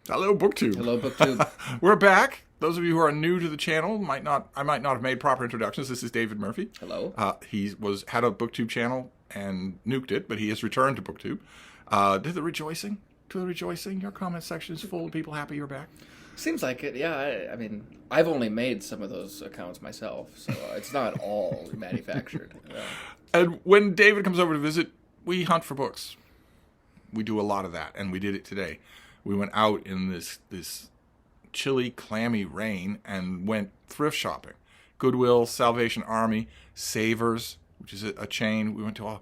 Hello, BookTube. Hello, BookTube. We're back. Those of you who are new to the channel I might not have made proper introductions. This is David Murphy. Hello. He had a BookTube channel and nuked it, but he has returned to BookTube. To the rejoicing. Your comment section is full of people happy you're back. Seems like it, yeah. I mean, I've only made some of those accounts myself, so it's not all manufactured. And when David comes over to visit, we hunt for books. We do a lot of that, and we did it today. We went out in this chilly, clammy rain and went thrift shopping. Goodwill, Salvation Army, Savers, which is a chain. We went to all...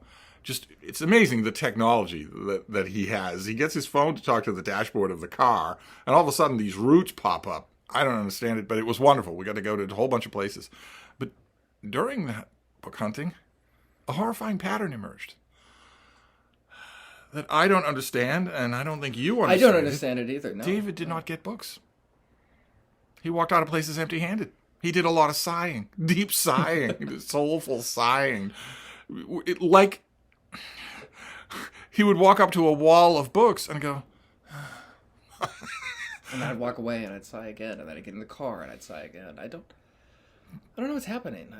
it's amazing the technology that he has. He gets his phone to talk to the dashboard of the car, and all of a sudden these routes pop up. I don't understand it, but it was wonderful. We got to go to a whole bunch of places. But during that book hunting, a horrifying pattern emerged that I don't understand, and I don't think you understand. I don't understand it either, no. David did not get books. He walked out of places empty-handed. He did a lot of sighing, deep sighing, soulful sighing. He would walk up to a wall of books and go... And I'd walk away and I'd sigh again, and then I'd get in the car and I'd sigh again. I don't know what's happening.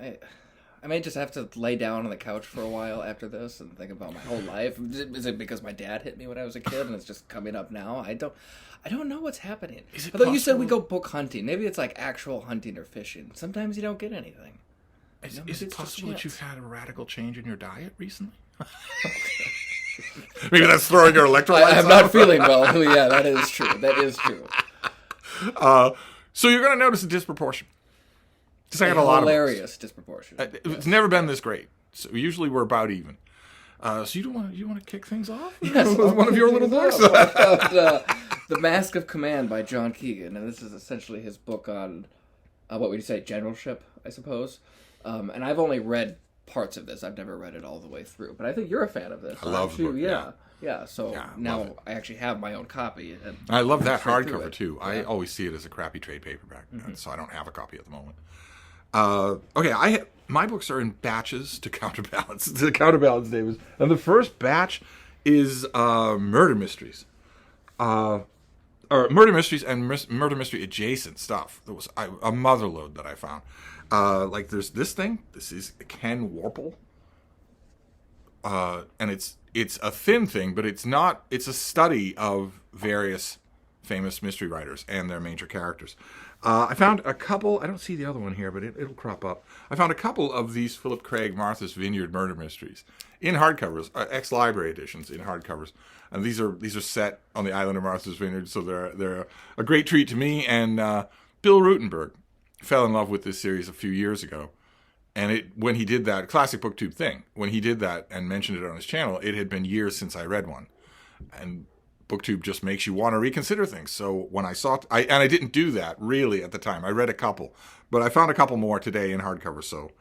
I may just have to lay down on the couch for a while after this and think about my whole life. Is it because my dad hit me when I was a kid and it's just coming up now? I don't know what's happening. Although you said we go book hunting. Maybe it's like actual hunting or fishing. Sometimes you don't get anything. Is it possible that you've had a radical change in your diet recently? Maybe that's throwing your electrolytes I'm not feeling well. Yeah, that is true. That is true. So you're going to notice a disproportion. Because I got a lot of hilarious disproportion. It's never been this great. So usually we're about even. So you want to kick things off? Yes, with one of your little books. The Mask of Command by John Keegan, and this is essentially his book on what would you say, generalship, I suppose. And I've only read parts of this. I've never read it all the way through, but I think you're a fan of this. I love the book. Yeah. So now I actually have my own copy. And I love that hardcover too. Yeah. I always see it as a crappy trade paperback, so I don't have a copy at the moment. Okay, my books are in batches to counterbalance David's. And the first batch is murder mysteries. Or murder mysteries and murder mystery adjacent stuff. There was a motherlode that I found. Like there's this thing. This is Ken Warple. And it's a thin thing, but it's not. It's a study of various famous mystery writers and their major characters. I found a couple. I don't see the other one here, but it'll crop up. I found a couple of these Philip Craig Martha's Vineyard murder mysteries in hardcovers, ex-library editions in hardcovers, and these are set on the island of Martha's Vineyard, so they're a great treat to me. And Bill Rutenberg fell in love with this series a few years ago, and when he did that classic BookTube thing, when he did that and mentioned it on his channel, it had been years since I read one, and BookTube just makes you want to reconsider things. So when I saw I didn't do that really at the time. I read a couple, but I found a couple more today in hardcover. So,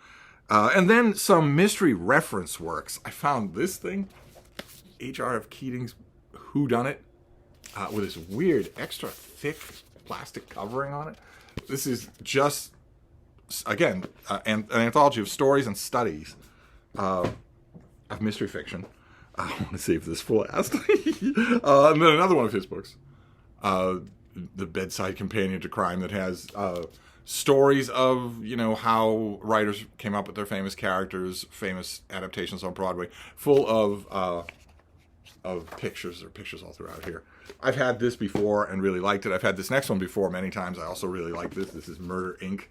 and then some mystery reference works. I found this thing, H.R.F. Keating's Whodunit, with this weird extra thick plastic covering on it. This is just again an anthology of stories and studies of mystery fiction. I want to save this for last. And then another one of his books, The Bedside Companion to Crime, that has stories of, how writers came up with their famous characters, famous adaptations on Broadway, full of pictures. There are pictures all throughout here. I've had this before and really liked it. I've had this next one before many times. I also really like this. This is Murder, Inc.,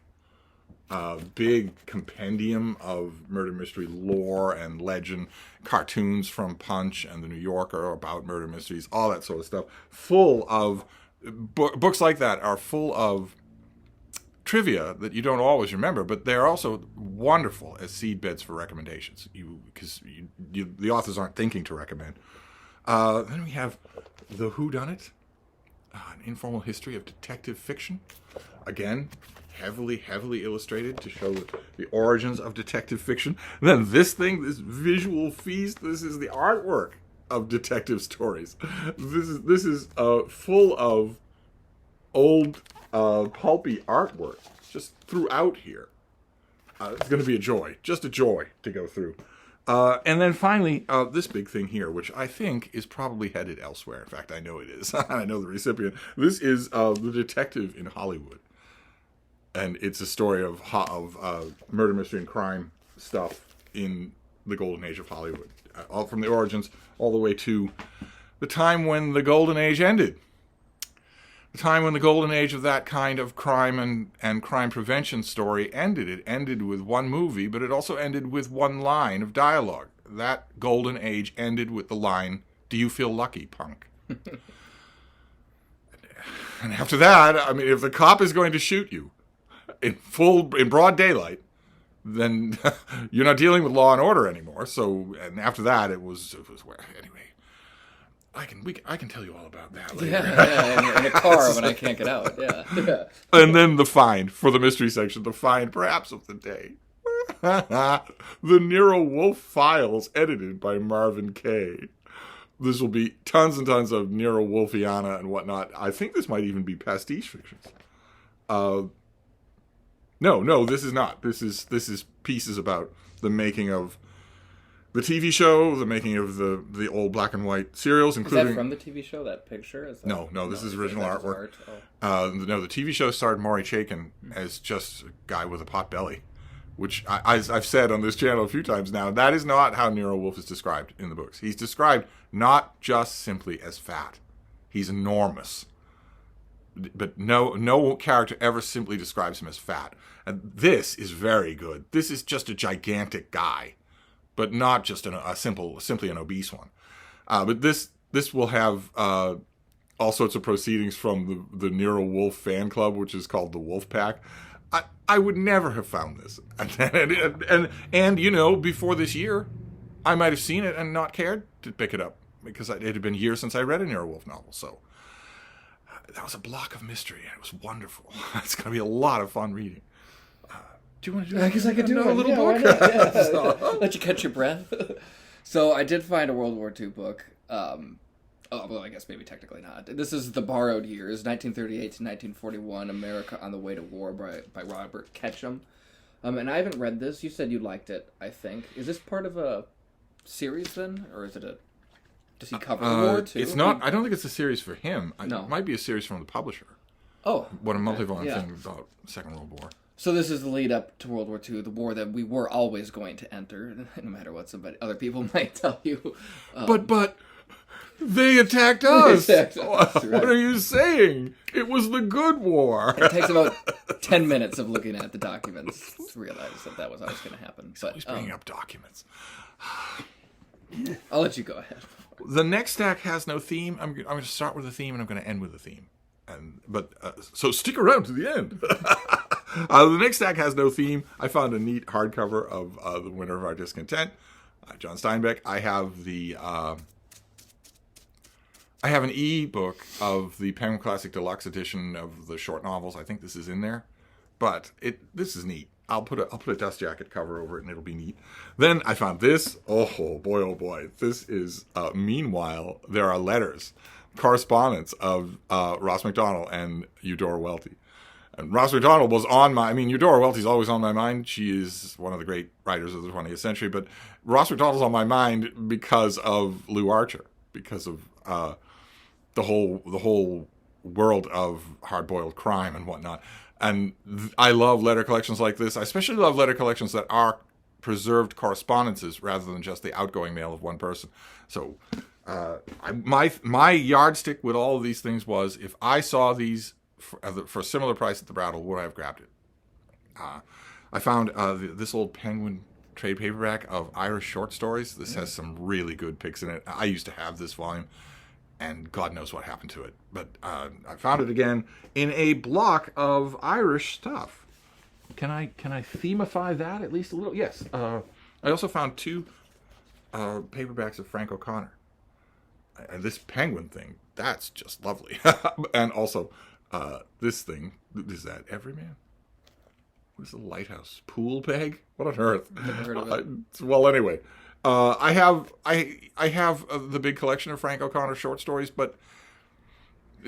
big compendium of murder mystery lore and legend, cartoons from Punch and the New Yorker about murder mysteries, all that sort of stuff. Full of books like that are full of trivia that you don't always remember, but they're also wonderful as seed beds for recommendations. Because the authors aren't thinking to recommend. Then we have The Whodunit, an informal history of detective fiction. Again, heavily illustrated to show the origins of detective fiction. And then this visual feast, this is the artwork of detective stories. This is full of old pulpy artwork just throughout here. It's going to be just a joy to go through. And then finally, this big thing here, which I think is probably headed elsewhere. In fact, I know it is. I know the recipient. This is The Detective in Hollywood. And it's a story of murder, mystery, and crime stuff in the golden age of Hollywood. All from the origins all the way to the time when the golden age ended. The time when the golden age of that kind of crime and crime prevention story ended. It ended with one movie, but it also ended with one line of dialogue. That golden age ended with the line, "Do you feel lucky, punk?" And after that, I mean, if the cop is going to shoot you in broad daylight, then you're not dealing with law and order anymore. So, and after that, it was where anyway. I can tell you all about that later. Yeah, in a car when I can't get out. Yeah. And then the find for the mystery section, the find perhaps of the day. The Nero Wolfe Files, edited by Marvin Kaye. This will be tons and tons of Nero Wolfiana and whatnot. I think this might even be pastiche fictions. No, this is not. This is pieces about the making of the TV show, the making of the old black and white serials, including... Is that from the TV show, that picture? Is that... No, this is original artwork. Art? No, the TV show starred Maury Chaykin as just a guy with a pot belly, which I've said on this channel a few times now. That is not how Nero Wolfe is described in the books. He's described not just simply as fat. He's enormous. But no character ever simply describes him as fat. And this is very good. This is just a gigantic guy, but not just simply an obese one. But this will have all sorts of proceedings from the Nero Wolfe fan club, which is called the Wolf Pack. I would never have found this, and you know, before this year, I might have seen it and not cared to pick it up because it had been years since I read a Nero Wolfe novel. So that was a block of mystery, and it was wonderful. It's going to be a lot of fun reading. Do you want to do? I guess I could do a little book. Yeah. Let you catch your breath. So I did find a World War II book. Well, I guess maybe technically not. This is The Borrowed Years, 1938 to 1941, America on the Way to War by Robert Ketchum. And I haven't read this. You said you liked it, I think. Is this part of a series then? Or is it does he cover the war too? It's not. I don't think it's a series for him. No. It might be a series from the publisher. Oh. What a multi-volume thing about the Second World War. So this is the lead up to World War II, the war that we were always going to enter, no matter what other people might tell you. But they attacked us. Right. What are you saying? It was the good war. It takes about 10 minutes of looking at the documents to realize that was always going to happen. But He's bringing up documents. I'll let you go ahead. The next stack has no theme. I'm going to start with a theme and I'm going to end with a theme. So stick around to the end. The next stack has no theme. I found a neat hardcover of The Winter of Our Discontent, John Steinbeck. I have an e-book of the Penguin Classic Deluxe edition of the short novels. I think this is in there, but this is neat. I'll put a dust jacket cover over it, and it'll be neat. Then I found this. Oh boy! This is Meanwhile, There Are Letters, correspondence of Ross Macdonald and Eudora Welty. And Ross Macdonald was Eudora Welty's always on my mind. She is one of the great writers of the 20th century. But Ross Macdonald's on my mind because of Lou Archer, because of the whole world of hard-boiled crime and whatnot. And I love letter collections like this. I especially love letter collections that are preserved correspondences rather than just the outgoing mail of one person. So my yardstick with all of these things was, if I saw these for a similar price at the Brattle, would I have grabbed it? I found this old Penguin trade paperback of Irish short stories. This has some really good picks in it. I used to have this volume, and God knows what happened to it. But I found it again in a block of Irish stuff. Can I themify that at least a little? Yes. I also found two paperbacks of Frank O'Connor. And this Penguin thing, that's just lovely. And also, this thing, is that Everyman? What is the Lighthouse? Pool peg? What on earth? Never heard of it. Well, anyway, I have the big collection of Frank O'Connor short stories, but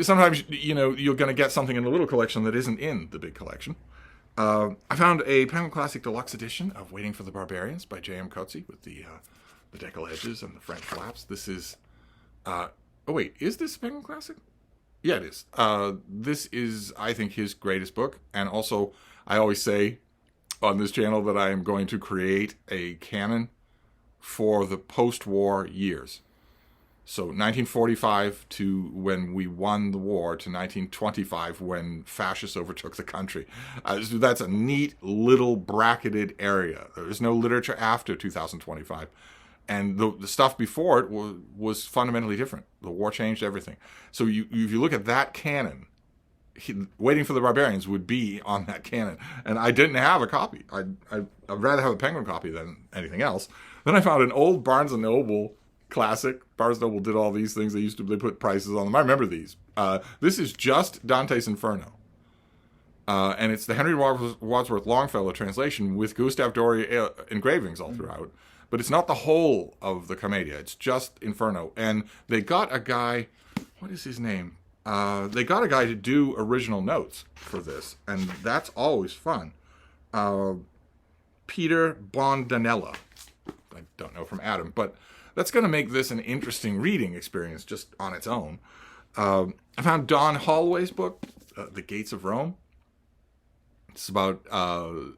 sometimes, you're going to get something in the little collection that isn't in the big collection. I found a Penguin Classic Deluxe edition of Waiting for the Barbarians by J.M. Coetzee with the decal edges and the French flaps. This is... oh, wait. Is this Penguin Classic? Yeah, it is. This is, I think, his greatest book. And also, I always say on this channel that I am going to create a canon for the post-war years. So 1945 to when we won the war to 1925 when fascists overtook the country. So that's a neat little bracketed area. There's no literature after 2025. And the stuff before it was fundamentally different. The war changed everything. So if you look at that canon, Waiting for the Barbarians would be on that canon. And I didn't have a copy. I'd rather have a Penguin copy than anything else. Then I found an old Barnes & Noble classic. Barnes & Noble did all these things. They put prices on them. I remember these. This is just Dante's Inferno. And it's the Henry Wadsworth Longfellow translation with Gustave Doré engravings all throughout. But it's not the whole of the Commedia. It's just Inferno. And they got a guy, what is his name? They got a guy to do original notes for this. And that's always fun. Peter Bondanella. I don't know from Adam, but that's going to make this an interesting reading experience just on its own. I found Don Holloway's book, The Gates of Rome. It's about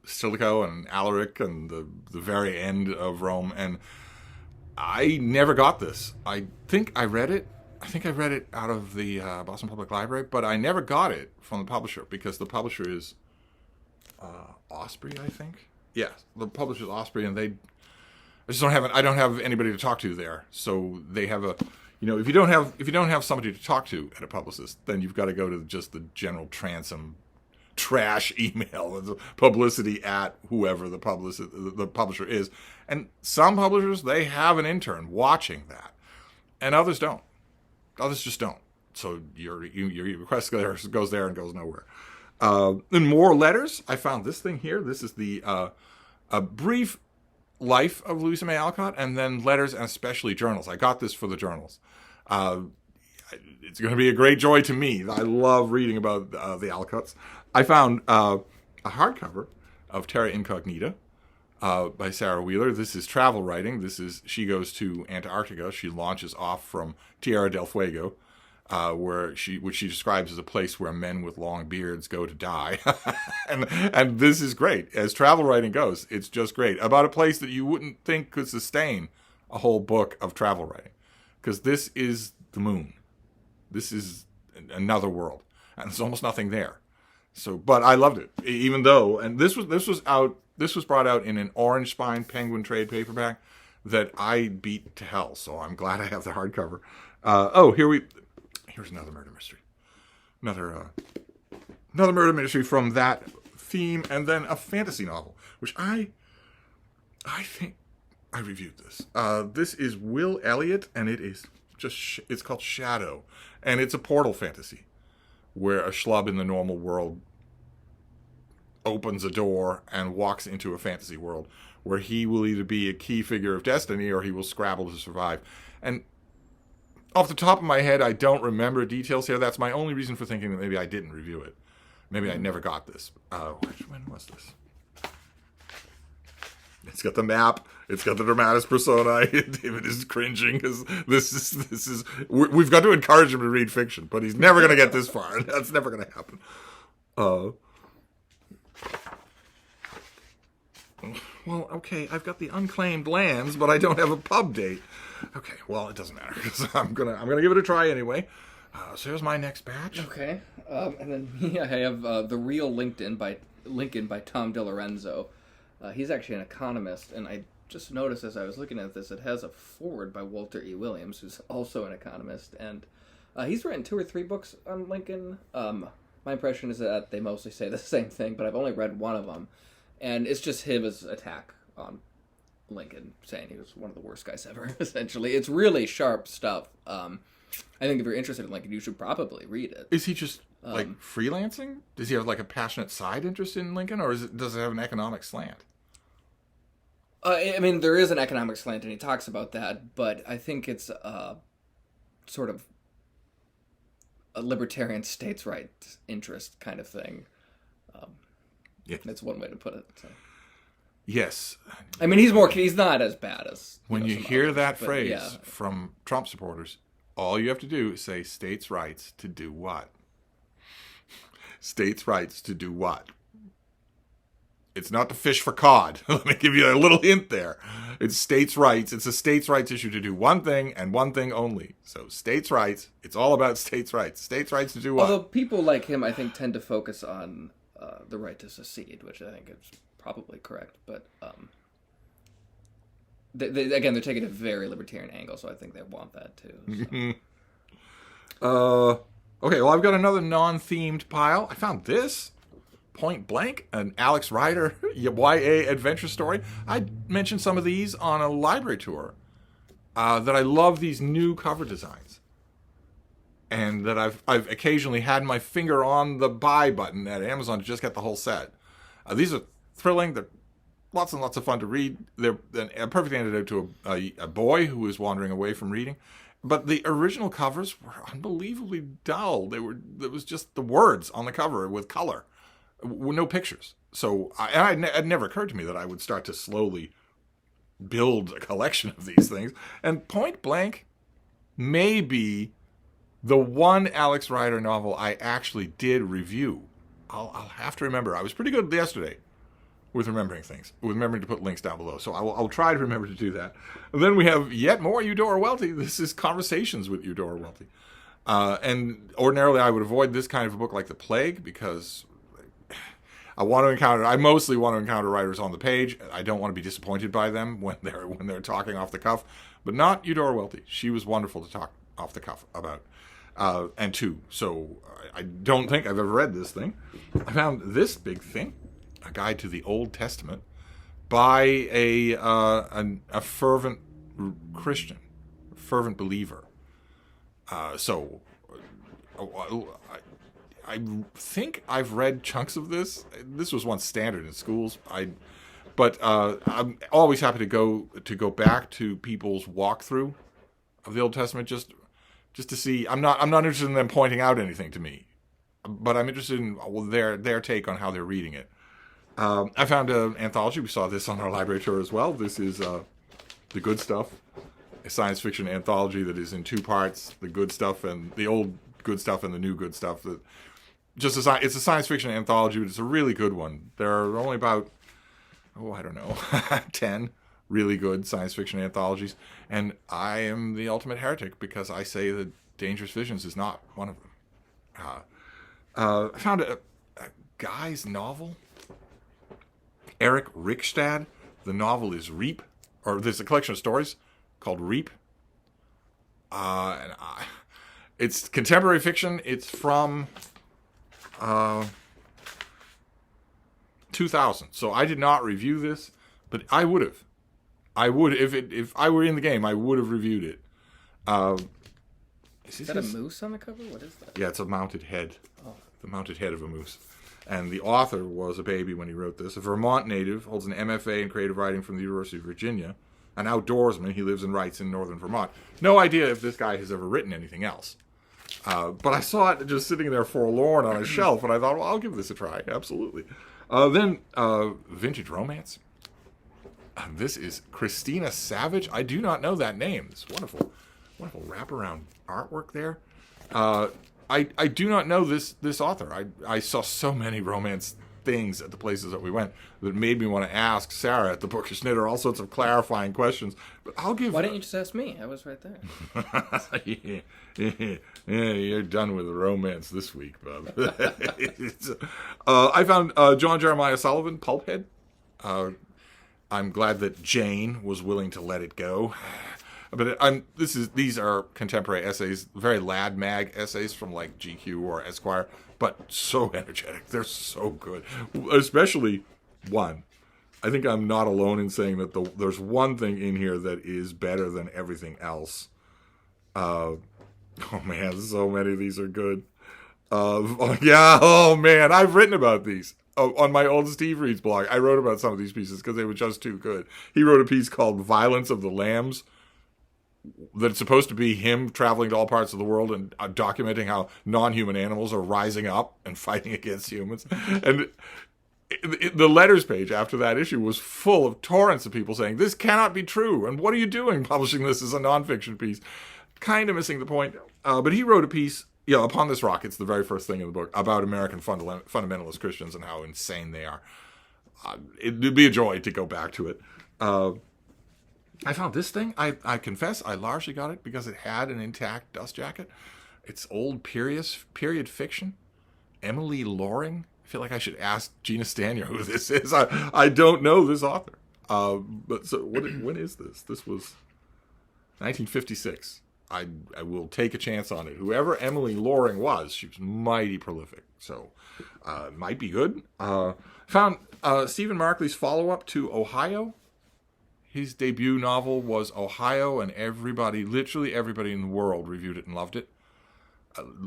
Stilicho and Alaric and the very end of Rome. And I never got this. I think I read it. I think I read it out of the Boston Public Library, but I never got it from the publisher because the publisher is Osprey, I think. Yeah, the publisher is Osprey, and I don't have anybody to talk to there. So they have if you don't have somebody to talk to at a publicist, then you've got to go to just the general transom trash email, publicity at whoever the publisher is. And some publishers, they have an intern watching that, and others don't. Others just don't. So your request goes there and goes nowhere. And more letters. I found this thing here. This is the a brief life of Louisa May Alcott, and then letters and especially journals. I got this for the journals. It's going to be a great joy to me. I love reading about the Alcotts. I found a hardcover of Terra Incognita by Sarah Wheeler. This is travel writing. She goes to Antarctica. She launches off from Tierra del Fuego, which she describes as a place where men with long beards go to die. and this is great. As travel writing goes, it's just great. About a place that you wouldn't think could sustain a whole book of travel writing. Because this is the moon. This is another world. And there's almost nothing there. But I loved it. Even though, and this was brought out in an orange spine Penguin trade paperback that I beat to hell. So I'm glad I have the hardcover. Here's another murder mystery. Another murder mystery from that theme, and then a fantasy novel, which I think I reviewed this. This is Will Elliott, and it's called Shadow, and it's a portal fantasy where a schlub in the normal world opens a door and walks into a fantasy world where he will either be a key figure of destiny or he will scrabble to survive. And off the top of my head, I don't remember details here. That's my only reason for thinking that maybe I didn't review it. Maybe I never got this. When was this? It's got the map. It's got the dramatis personae. David is cringing because we've got to encourage him to read fiction, but he's never going to get this far. That's never going to happen. Well, okay, I've got the unclaimed lands, but I don't have a pub date. Okay, well, it doesn't matter because I'm gonna give it a try anyway. So here's my next batch. Okay, and then I have The Real Lincoln by Tom DiLorenzo. He's actually an economist, and I just noticed as I was looking at this, it has a foreword by Walter E. Williams, who's also an economist, and he's written 2 or 3 books on Lincoln. My impression is that they mostly say the same thing, but I've only read one of them, and it's just his attack on Lincoln, saying he was one of the worst guys ever, essentially. It's really sharp stuff. I think if you're interested in Lincoln, you should probably read it. Is he just freelancing? Does he have a passionate side interest in Lincoln, or does it have an economic slant? I mean, there is an economic slant, and he talks about that, but I think it's sort of a libertarian states' rights interest kind of thing. That's one way to put it. So. Yes. I mean, he's not as bad as... When you some hear others, that but phrase yeah. from Trump supporters, all you have to do is say states' rights to do what? States' rights to do what? It's not to fish for cod. Let me give you a little hint there. It's states' rights. It's a states' rights issue to do one thing and one thing only. So states' rights, it's all about states' rights. States' rights to do what? Although people like him, I think, tend to focus on the right to secede, which I think is probably correct. But again, they're taking a very libertarian angle, so I think they want that too. So. Okay, well, I've got another non-themed pile. I found this. Point Blank, an Alex Rider YA adventure story. I mentioned some of these on a library tour. That I love these new cover designs. And that I've occasionally had my finger on the buy button at Amazon to just get the whole set. These are thrilling. They're lots and lots of fun to read. They're a perfect antidote to a boy who is wandering away from reading. But the original covers were unbelievably dull. It was just the words on the cover with color, with no pictures. So it never occurred to me that I would start to slowly build a collection of these things. And Point Blank may be the one Alex Rider novel I actually did review. I'll have to remember. I was pretty good yesterday with remembering things, with remembering to put links down below. So I'll try to remember to do that. And then we have yet more Eudora Welty. This is Conversations with Eudora Welty. And ordinarily I would avoid this kind of a book like The Plague because I mostly want to encounter writers on the page. I don't want to be disappointed by them when they're talking off the cuff. But not Eudora Welty. She was wonderful to talk off the cuff about. And to. So I don't think I've ever read this thing. I found this big thing. A Guide to the Old Testament by a fervent Christian, fervent believer. So I think I've read chunks of this. This was once standard in schools. But I'm always happy to go back to people's walkthrough of the Old Testament just to see. I'm not interested in them pointing out anything to me, but I'm interested in their take on how they're reading it. I found an anthology. We saw this on our library tour as well. This is The Good Stuff, a science fiction anthology that is in two parts: the good stuff and the old good stuff and the new good stuff. It's a science fiction anthology, but it's a really good one. There are only about 10 really good science fiction anthologies, and I am the ultimate heretic because I say that Dangerous Visions is not one of them. I found a guy's novel. Eric Rickstad. The novel is Reap, or there's a collection of stories called Reap. It's contemporary fiction. It's from 2000. So I did not review this, but I would have. If I were in the game, I would have reviewed it. Is that a moose on the cover? What is that? Yeah, it's a mounted head. Oh. The mounted head of a moose. And the author was a baby when he wrote this. A Vermont native, holds an MFA in creative writing from the University of Virginia. An outdoorsman, he lives and writes in northern Vermont. No idea if this guy has ever written anything else. But I saw it just sitting there forlorn on a shelf, and I thought, well, I'll give this a try. Absolutely. Then Vintage Romance. This is Christina Savage. I do not know that name. It's wonderful wraparound artwork there. I do not know this author. I saw so many romance things at the places that we went that made me want to ask Sarah at the Bookish Knitter all sorts of clarifying questions. But I'll give. Why didn't you just ask me? I was right there. Yeah, you're done with the romance this week, bub. I found John Jeremiah Sullivan, Pulphead. I'm glad that Jane was willing to let it go. But these are contemporary essays, very lad mag essays from like GQ or Esquire, but so energetic. They're so good. Especially one. I think I'm not alone in saying that there's one thing in here that is better than everything else. Oh man, so many of these are good. Oh man, I've written about these. On my old Steve Reads blog. I wrote about some of these pieces because they were just too good. He wrote a piece called Violence of the Lambs, that's supposed to be him traveling to all parts of the world and documenting how non-human animals are rising up and fighting against humans. And the letters page after that issue was full of torrents of people saying, this cannot be true, and what are you doing publishing this as a nonfiction piece? Kind of missing the point. But he wrote a piece, Upon This Rock, it's the very first thing in the book, about American fundamentalist Christians and how insane they are. It'd be a joy to go back to it. I found this thing. I confess, I largely got it because it had an intact dust jacket. It's old period fiction. Emily Loring. I feel like I should ask Gina Stanier who this is. I don't know this author. But so when is this? This was 1956. I will take a chance on it. Whoever Emily Loring was, she was mighty prolific. So might be good. Found Stephen Markley's follow-up to Ohio. His debut novel was Ohio, and literally everybody in the world reviewed it and loved it.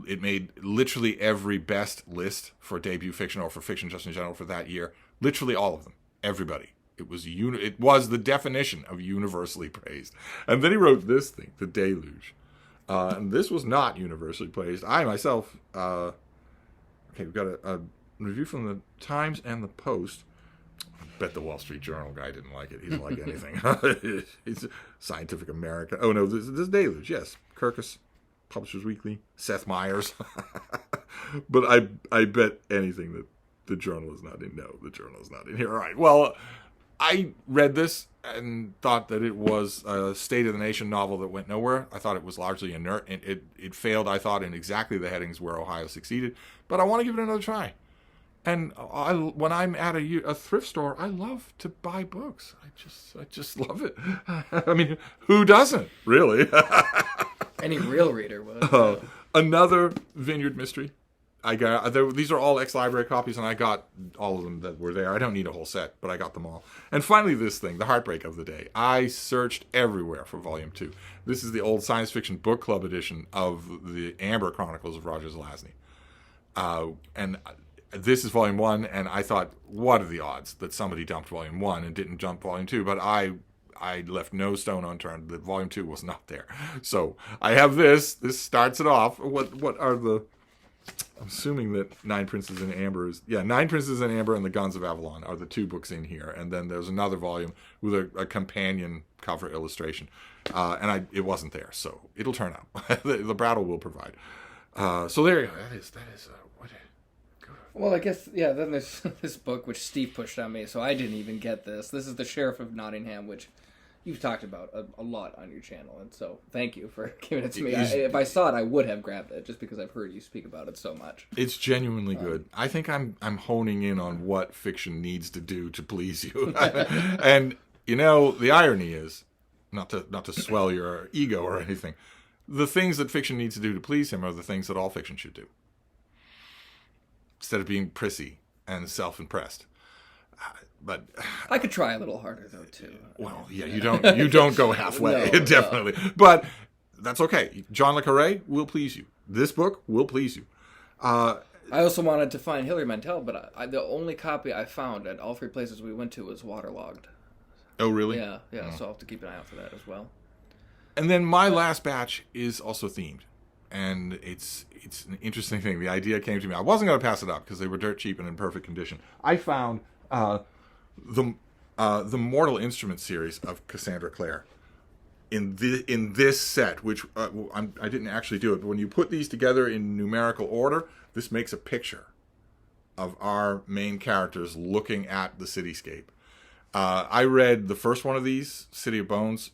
It made literally every best list for debut fiction or for fiction just in general for that year. Literally all of them. Everybody. It was the definition of universally praised. And then he wrote this thing, The Deluge. And this was not universally praised. I myself, we've got a review from the Times and the Post. I bet the Wall Street Journal guy didn't like it. He didn't like anything. He's Scientific American. Oh, no, this Deluge, yes. Kirkus, Publishers Weekly, Seth Meyers. But I bet anything that the journal is not in. No, the journal is not in here. All right, well, I read this and thought that it was a State of the Nation novel that went nowhere. I thought it was largely inert. It failed, I thought, in exactly the headings where Ohio succeeded. But I want to give it another try. And when I'm at a thrift store, I love to buy books. I just love it. I mean, who doesn't, really? Any real reader would. Another Vineyard mystery. These are all ex-library copies, and I got all of them that were there. I don't need a whole set, but I got them all. And finally, this thing, the heartbreak of the day. I searched everywhere for Volume 2. This is the old Science Fiction Book Club edition of the Amber Chronicles of Roger Zelazny. And this is Volume 1, and I thought, what are the odds that somebody dumped Volume 1 and didn't dump Volume 2? But I left no stone unturned. That Volume 2 was not there. So I have this. This starts it off. What are the... I'm assuming that Nine Princes in Amber is... Yeah, Nine Princes in Amber and The Guns of Avalon are the two books in here. And then there's another volume with a companion cover illustration. And it wasn't there, so it'll turn up. the Brattle will provide. So there you go. That is what... Well, I guess, yeah, then there's this book which Steve pushed on me, so I didn't even get this. This is The Sheriff of Nottingham, which you've talked about a lot on your channel, and so thank you for giving it to me. If I saw it, I would have grabbed it, just because I've heard you speak about it so much. It's genuinely good. I think I'm honing in on what fiction needs to do to please you. And, the irony is, not to swell your ego or anything, the things that fiction needs to do to please him are the things that all fiction should do. Instead of being prissy and self-impressed. But I could try a little harder though too. Well, yeah, you don't go halfway, no, definitely. No. But that's okay. John le Carré will please you. This book will please you. I also wanted to find Hilary Mantel, but the only copy I found at all three places we went to was waterlogged. Oh, really? Yeah. Oh. So I'll have to keep an eye out for that as well. And then my last batch is also themed, and it's an interesting thing. The idea came to me. I wasn't going to pass it up because they were dirt cheap and in perfect condition. I found the Mortal Instruments series of Cassandra Clare in this set, which I didn't actually do it, but when you put these together in numerical order, this makes a picture of our main characters looking at the cityscape. I read the first one of these, City of Bones.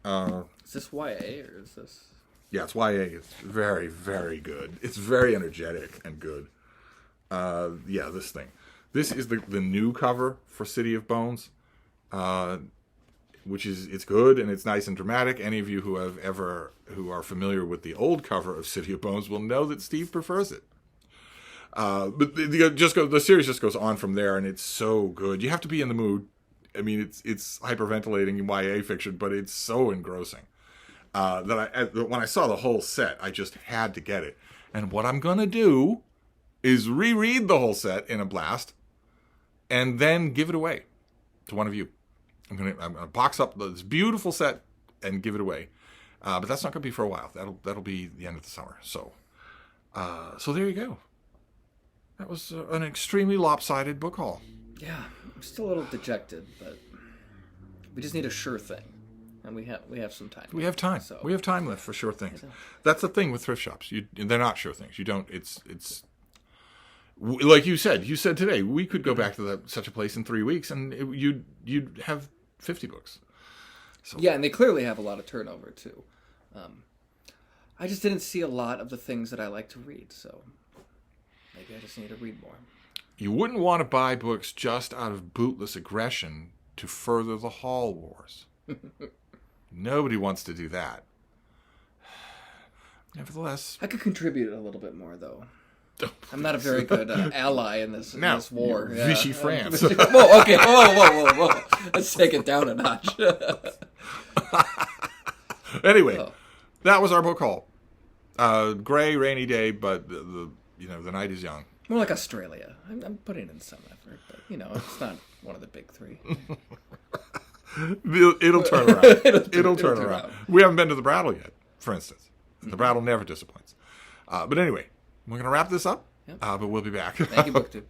Is this YA or is this... Yeah, it's YA. It's very, very good. It's very energetic and good. This thing. This is the new cover for City of Bones, it's good and it's nice and dramatic. Any of you who are familiar with the old cover of City of Bones will know that Steve prefers it. But the series just goes on from there, and it's so good. You have to be in the mood. I mean, it's hyperventilating in YA fiction, but it's so engrossing. That when I saw the whole set, I just had to get it. And what I'm going to do is reread the whole set in a blast and then give it away to one of you. I'm going to box up this beautiful set and give it away. But that's not going to be for a while. That'll be the end of the summer. So there you go. That was an extremely lopsided book haul. Yeah, I'm still a little dejected, but we just need a sure thing, and we have some time. We have time. So We have time left for sure things. That's the thing with thrift shops. They're not sure things. You don't. It's like you said. You said today we could go back to such a place in 3 weeks, and you'd have 50 books. So. Yeah, and they clearly have a lot of turnover too. I just didn't see a lot of the things that I like to read, so maybe I just need to read more. You wouldn't want to buy books just out of bootless aggression to further the hall wars. Nobody wants to do that. Nevertheless, I could contribute a little bit more, though. I'm not a very good ally in this war. Yeah. Vichy France. Whoa, okay, whoa. Let's take it down a notch. Anyway, that was our book haul. Gray, rainy day, but the night is young. More like Australia. I'm putting in some effort, but it's not one of the big three. It'll turn around. It'll turn around. We haven't been to the Brattle yet, for instance. The Brattle never disappoints. But anyway, we're going to wrap this up, but we'll be back. Thank you, BookTube.